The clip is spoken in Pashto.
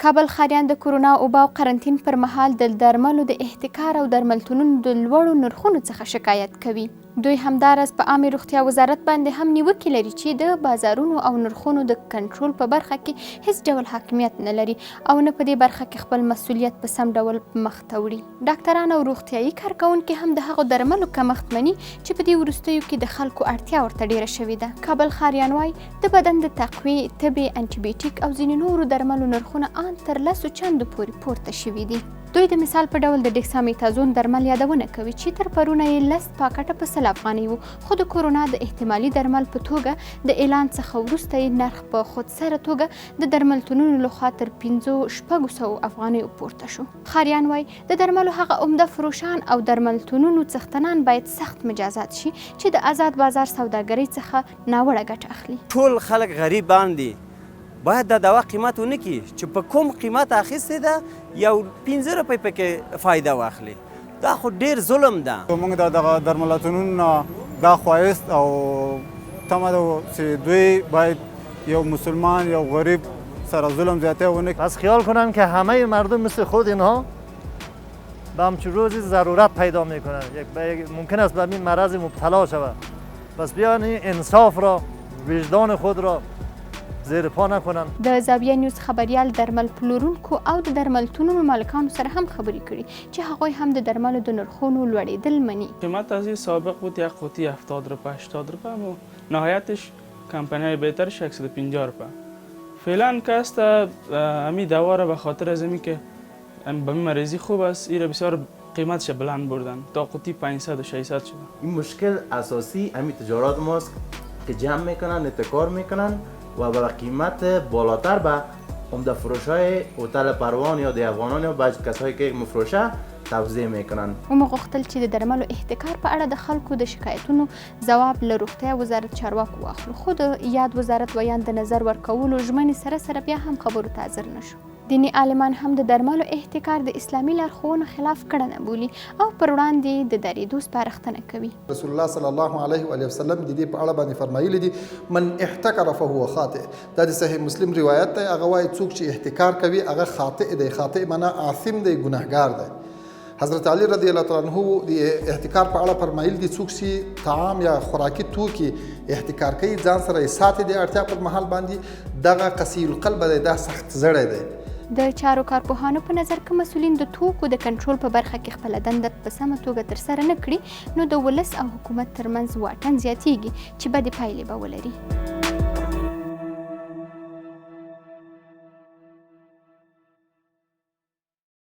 کابل ښاریان د کرونا وبا او قرنطین پر مهال د درملو د احتکار او درملتونونو د لوړو نرخونو څخه شکایت کوي. دوی همداراز په عامه روغتیا وزارت باندې هم نیوکې لري چې د بازارونو او نرخونو د کنټرول په برخه کې هیڅ ډول حاکمیت نه لري او نه په دې برخه کې خپل مسؤلیت په سم ډول مخ ته وړي. ډاکټران او روغتیایي کارکوونکي هم د هغو درملو کمښت مني چې په دې وروستیو کې د خلکو اړتیا ورته ډیره شوې ده. کابل ښاریان وایي د بدن د تقویې، تبې، انټي بیوټیک او ځینې نورو درملو نرخونه ان تر 10 چندو پورې پورته شوي دي. دوی د مثال په ډول د ډیکسامیتازون درمل یادونه کوي چې تر پرونه یې 10 پاکټه په 100 افغانۍ و، خو د کورونا د احتمالي درمل په توګه د اعلان څخه وروسته یې نرخ په خودسره توګه د درملتونونو لخوا تر 500 افغانۍ پورته شو. ښاریان وایي د درملو هغه عمده فروشان او درملتونونو څښتنان باید سخت مجازات شي چې د آزاد بازار سوداګرۍ څخه ناوړه ګټه اخلي. ټول خلک غریبان دي، باید دا دوا قیمت ونه کړي چې په کوم قیمت اخیستې ده یو 15 روپۍ پکې فایده واخلي. دا خو ډیر ظلم ده. موږ د دغه درملتونونو دا خواهست او تمه ده چې دوی باید یو مسلمان یو غریب سر ظلم زیاته ونه پس خیال کنن که همه مردم مثل خود اینها به همچون روزی ضرورت پیدا میکنن، ممکن است به این مرض مبتلا شود. پس بیان انصاف را، وجدان خود را زیر پا نکنن. د زاویه نیوز خبریال درمل پلورونکو او د درملتونونو مالکانو سره هم خبرې کړي چې هغوی هم د درملو د نرخونو لوړېدل مني. قیمت از این سابق بود یک قوطی 70 روپه 80 روپه و نهایتش کمپانی بهترش 150 روپه. فعلا که است امی دوا را به خاطر از امی که به مریضی خوب است این بسیار قیمتش بلند بردن تا قوطی 500 و 600 شده. این مشکل اساسی امی تجارت ماست که جمع میکنن، اتکار میکنن و به قیمت بالاتر به عمده فروشای هتل پروان یا دی افغانان یا بعض کسایی که مفروشه توزیع میکنن. ومو غوښتل چې د درملو احتکار په اړه د خلکو د شکایتونو ځواب له روغتیا وزارت چارواکو واخلو، خو د یاد وزارت ویان د نظر ورکولو ژمنې سره سره بیا هم خبرو ته حاضر نشو. دیني عالمان هم د درملو احتکار د اسلامي لارښوونو خلاف کړنه بولي او پر وړاندې د درېدو سپارښتنه کوي. رسول الله صلی الله علیه و وسلم د دې په اړه باندې فرمایلی دي من احتکر فهو خاطئ. دا د صحیح مسلم روایت دی. هغه وایي څوک چې احتکار کوي هغه خاطئ دی. خاطئ معنا آثم دی، ګناهګار دی. حضرت علی رضی الله تعالی عنہ د احتکار په اړه فرمایل دي څوک چې طعام یا خوراکي توکي احتکار کوي ځان سره یې ساتي د اړتیا پر مهال باندې دغه قسی القلب دی، دا سخت زړی دی. د چارو کارپوهانو په نظر که مسؤلین د توکو د کنټرول په برخه کې خپله دنده په سمه توګه ترسره نه کړي نو د ولس او حکومت ترمنځ واټن زیاتیږي چې بدې پایلې به ولري.